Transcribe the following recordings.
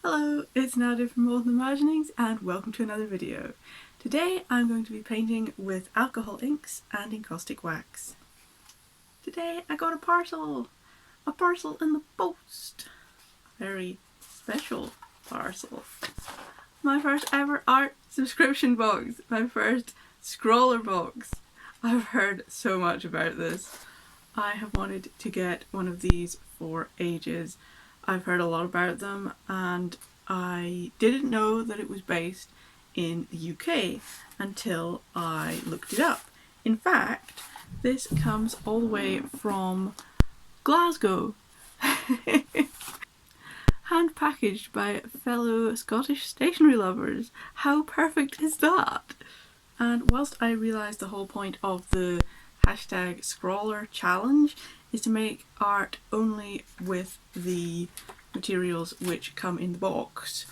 Hello, it's Nadia from Molten Imaginings and welcome to another video. Today I'm going to be painting with alcohol inks and encaustic wax. Today I got a parcel in the post. A very special parcel. My first ever art subscription box, my first ScrawlrBox. I've heard so much about this. I have wanted to get one of these for ages. I've heard a lot about them and I didn't know that it was based in the UK until I looked it up. In fact, this comes all the way from Glasgow. Hand packaged by fellow Scottish stationery lovers. How perfect is that? And whilst I realise the whole point of the hashtag Scrawler challenge is to make art only with the materials which come in the box,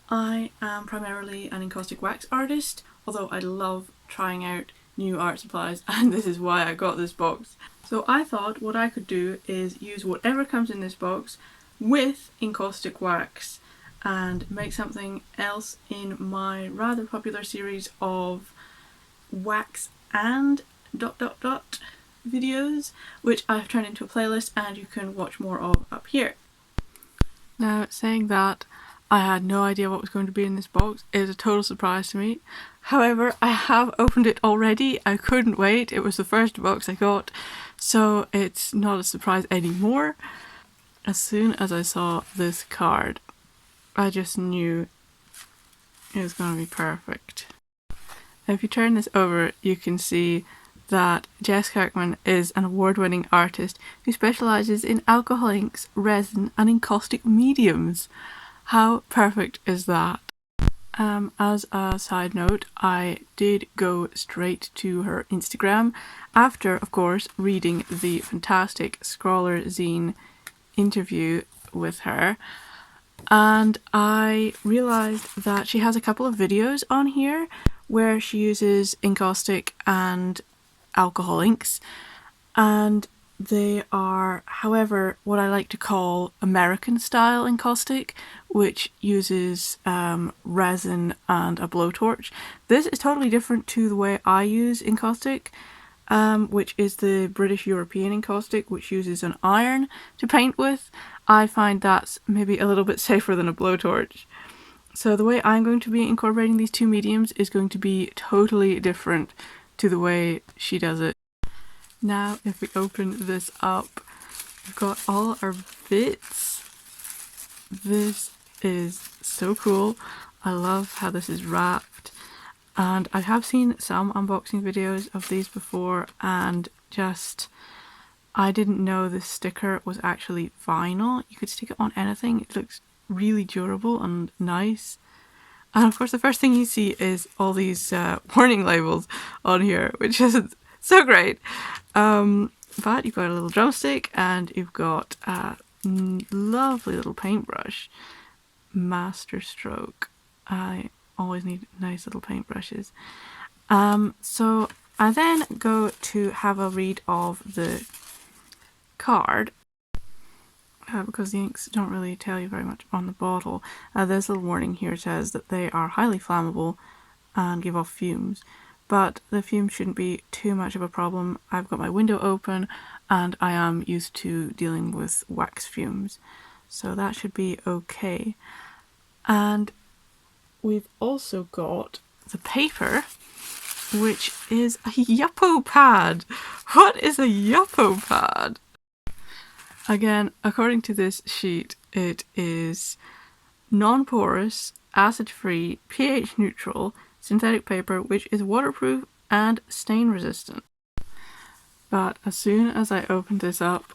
I am primarily an encaustic wax artist, although I love trying out new art supplies, and this is why I got this box. So I thought what I could do is use whatever comes in this box with encaustic wax and make something else in my rather popular series of wax and ... videos, which I've turned into a playlist and you can watch more of up here. Now, saying that, I had no idea what was going to be in this box. It was a total surprise to me. However, I have opened it already. I couldn't wait. It was the first box I got, so it's not a surprise anymore. As soon as I saw this card, I just knew it was going to be perfect. Now, if you turn this over, you can see that Jess Kirkman is an award-winning artist who specialises in alcohol inks, resin and encaustic mediums. How perfect is that? As a side note, I did go straight to her Instagram after, of course, reading the fantastic Scrawler Zine interview with her, and I realised that she has a couple of videos on here where she uses encaustic and alcohol inks, and they are, however, what I like to call American style encaustic, which uses resin and a blowtorch. This is totally different to the way I use encaustic, which is the British European encaustic, which uses an iron to paint with. I find that's maybe a little bit safer than a blowtorch. So the way I'm going to be incorporating these two mediums is going to be totally different to the way she does it. Now, if we open this up, we've got all our bits. This is so cool. I love how this is wrapped. And I have seen some unboxing videos of these before, and I didn't know this sticker was actually vinyl. You could stick it on anything. It looks really durable and nice. And of course the first thing you see is all these warning labels on here, which is so great. But you've got a little drumstick and you've got a lovely little paintbrush. Master stroke. I always need nice little paintbrushes. So I then go to have a read of the card, because the inks don't really tell you very much on the bottle. This little warning here says that they are highly flammable and give off fumes, but the fumes shouldn't be too much of a problem. I've got my window open and I am used to dealing with wax fumes, so that should be okay. And we've also got the paper, which is a Yupo pad. What is a Yupo pad? Again, according to this sheet, it is non-porous, acid-free, pH-neutral, synthetic paper which is waterproof and stain-resistant. But as soon as I opened this up,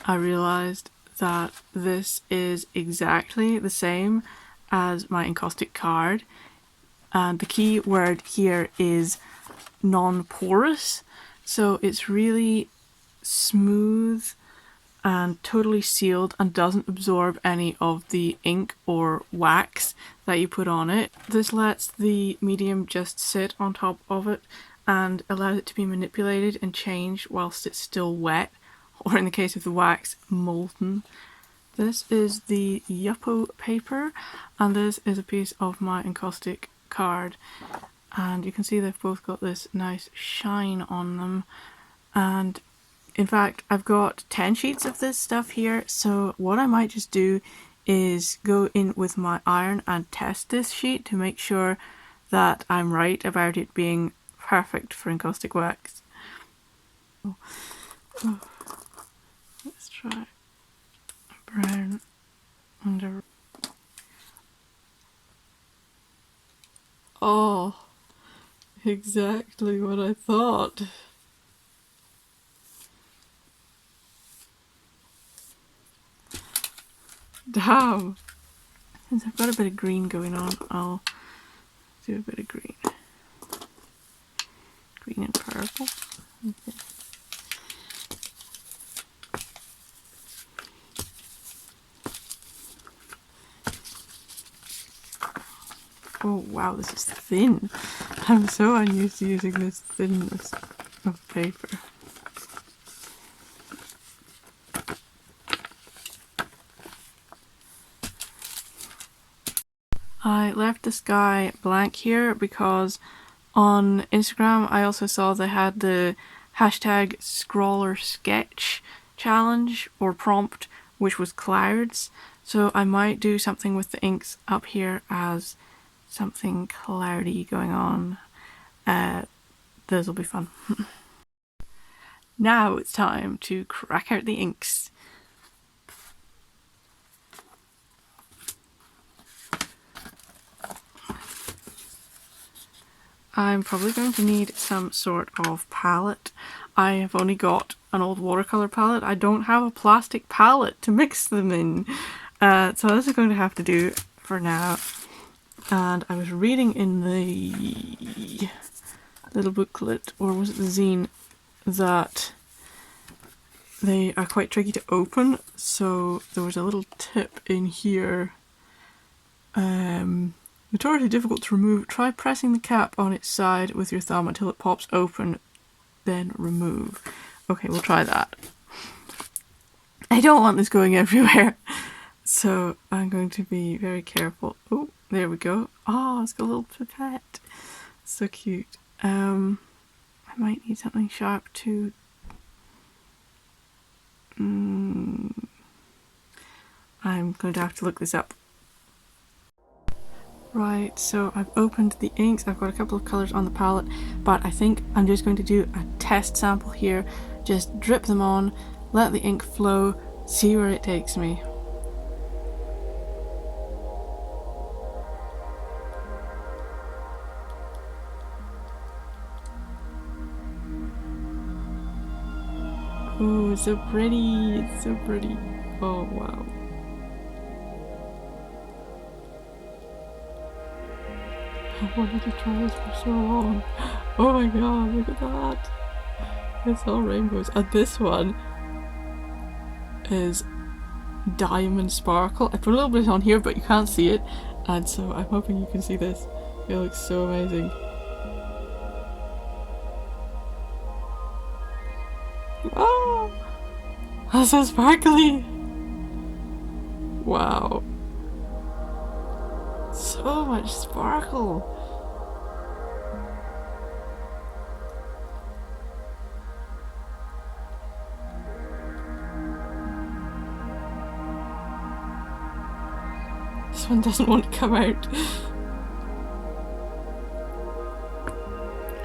I realised that this is exactly the same as my encaustic card, and the key word here is non-porous, so it's really smooth and totally sealed and doesn't absorb any of the ink or wax that you put on it. This lets the medium just sit on top of it and allows it to be manipulated and changed whilst it's still wet, or in the case of the wax, molten. This is the Yupo paper, and this is a piece of my Encaustic card, and you can see they've both got this nice shine on them. And in fact, I've got 10 sheets of this stuff here, so what I might just do is go in with my iron and test this sheet to make sure that I'm right about it being perfect for encaustic wax. Let's try brown under. Oh, exactly what I thought. Damn! Since I've got a bit of green going on, I'll do a bit of green. Green and purple. Okay. Oh wow, this is thin. I'm so unused to using this thinness of paper. I left the sky blank here because on Instagram I also saw they had the hashtag ScrawlrSketch challenge or prompt, which was clouds. So I might do something with the inks up here as something cloudy going on. Those will be fun. Now it's time to crack out the inks. I'm probably going to need some sort of palette. I have only got an old watercolour palette. I don't have a plastic palette to mix them in. So this is going to have to do for now. And I was reading in the little booklet, or was it the zine, that they are quite tricky to open. So there was a little tip in here. Notoriously difficult to remove. Try pressing the cap on its side with your thumb until it pops open, then remove. Okay, we'll try that. I don't want this going everywhere, so I'm going to be very careful. Oh, there we go. Oh, it's got a little pipette. So cute. I might need something sharp to... I'm going to have to look this up. Right, so I've opened the inks. I've got a couple of colours on the palette, but I think I'm just going to do a test sample here. Just drip them on, let the ink flow, see where it takes me. Oh, it's so pretty, it's so pretty. Oh, wow. I wanted to try this for so long. Oh my god, look at that. It's all rainbows. And this one is diamond sparkle. I put a little bit on here, but you can't see it. And so I'm hoping you can see this. It looks so amazing. Oh! That's so sparkly! Wow. So much sparkle! This one doesn't want to come out.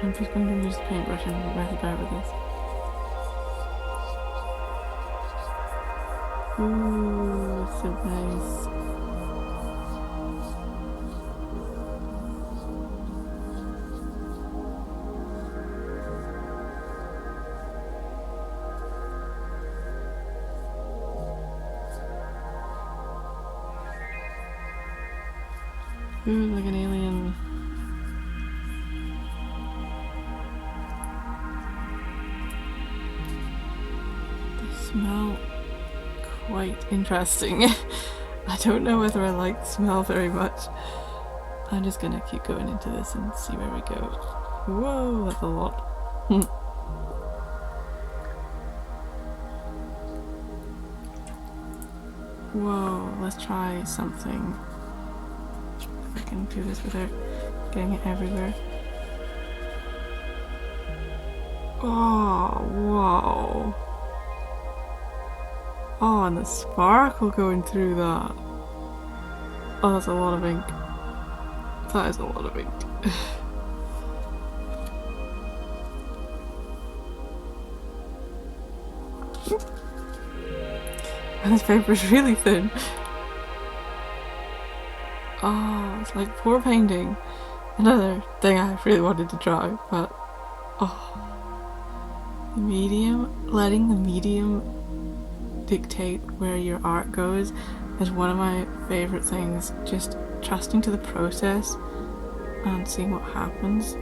I'm just going to use the paintbrush and mess about with this. Ooh, so nice. Ooh, like an alien. They smell quite interesting. I don't know whether I like the smell very much. I'm just gonna keep going into this and see where we go. Whoa, that's a lot. Whoa, let's try something. If I can do this without getting it everywhere. Oh, whoa. Oh, and the sparkle going through that. Oh, that's a lot of ink. That is a lot of ink. And this paper is really thin. Oh, it's like pour painting. Another thing I really wanted to try, but oh, the medium, letting the medium dictate where your art goes is one of my favorite things. Just trusting to the process and seeing what happens,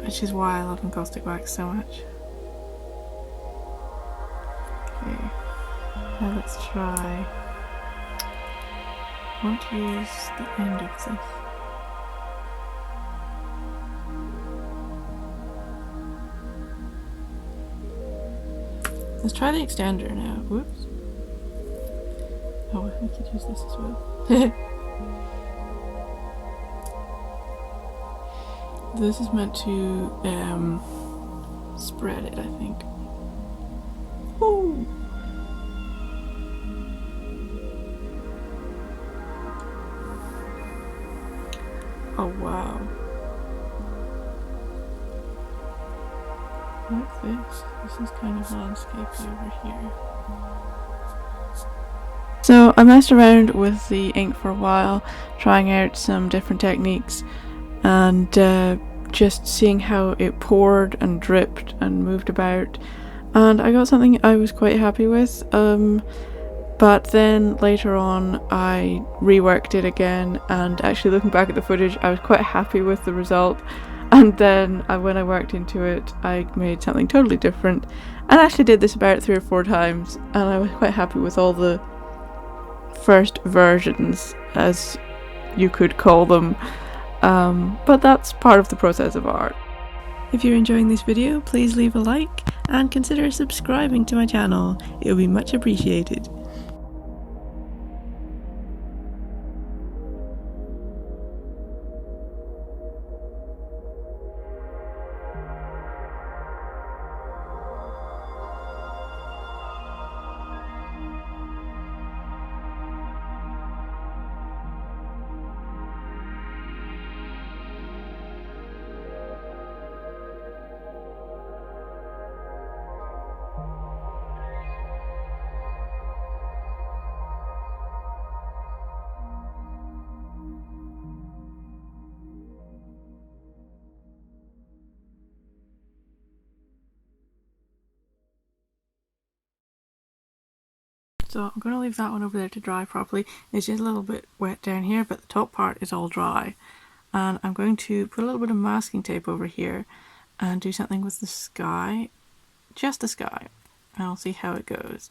which is why I love encaustic wax so much. Okay, now let's try. I want to use the end of this. Let's try the extender now. Whoops. Oh, we could use this as well. This is meant to spread it, I think. Ooh. Oh wow. What's this? This is kind of landscapey over here. So I messed around with the ink for a while, trying out some different techniques and just seeing how it poured and dripped and moved about, and I got something I was quite happy with. But then later on I reworked it again, and actually looking back at the footage I was quite happy with the result, and then when I worked into it I made something totally different, and actually did this about 3 or 4 times, and I was quite happy with all the first versions, as you could call them, but that's part of the process of art. If you're enjoying this video, please leave a like and consider subscribing to my channel. It will be much appreciated. So I'm going to leave that one over there to dry properly. It's just a little bit wet down here, but the top part is all dry. And I'm going to put a little bit of masking tape over here and do something with the sky, just the sky, and I'll see how it goes.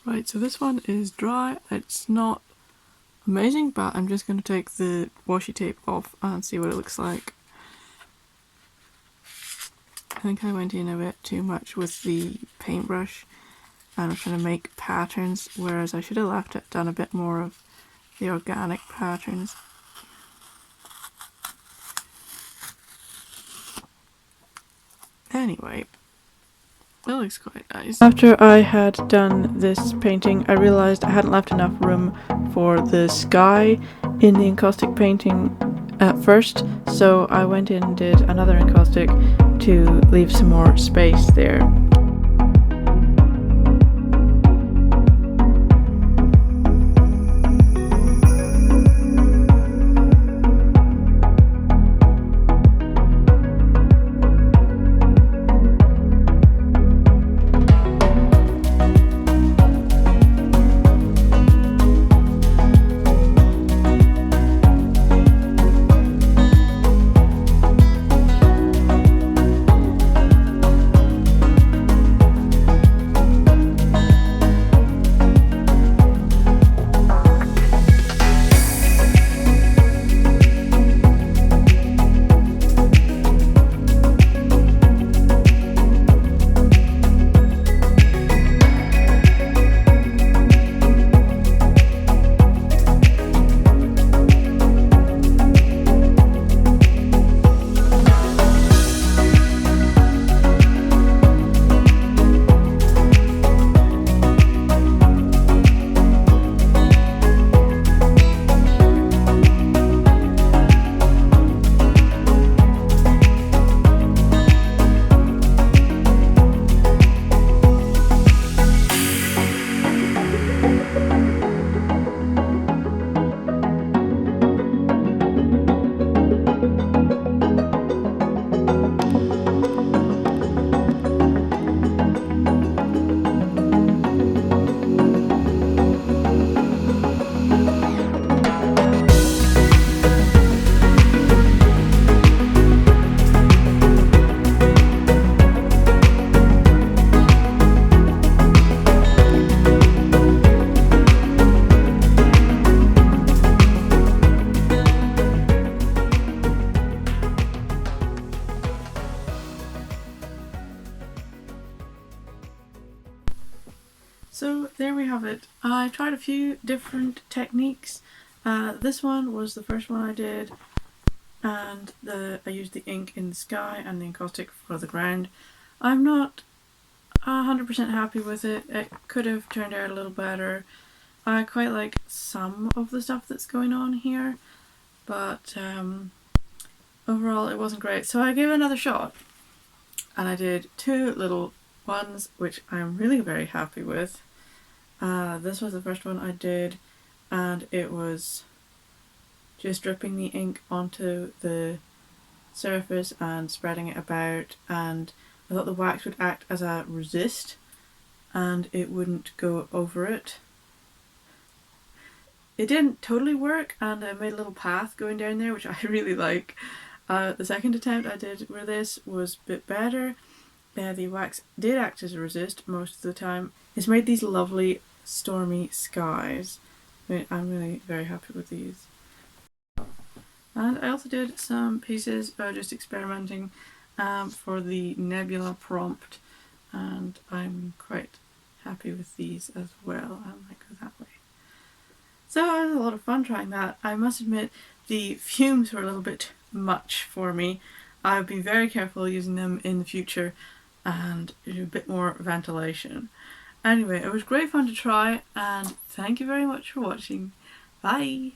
Right, so this one is dry. It's not amazing, but I'm just going to take the washi tape off and see what it looks like. I think I went in a bit too much with the paintbrush and I'm trying to make patterns, whereas I should have done a bit more of the organic patterns. Anyway, it looks quite nice. After I had done this painting, I realised I hadn't left enough room for the sky in the encaustic painting at first, so I went in and did another encaustic to leave some more space there. So there we have it. I tried a few different techniques. This one was the first one I did, and I used the ink in the sky and the encaustic for the ground. I'm not 100% happy with it. It could have turned out a little better. I quite like some of the stuff that's going on here, but overall it wasn't great. So I gave it another shot, and I did two little ones which I'm really very happy with. This was the first one I did, and it was just dripping the ink onto the surface and spreading it about, and I thought the wax would act as a resist and it wouldn't go over it. It didn't totally work, and I made a little path going down there, which I really like. The second attempt I did with this was a bit better. The wax did act as a resist most of the time. It's made these lovely stormy skies. I'm really very happy with these. And I also did some pieces just experimenting for the nebula prompt, and I'm quite happy with these as well. I might go that way. So it was a lot of fun trying that. I must admit the fumes were a little bit much for me. I've been very careful using them in the future and do a bit more ventilation. Anyway, it was great fun to try, and thank you very much for watching. Bye!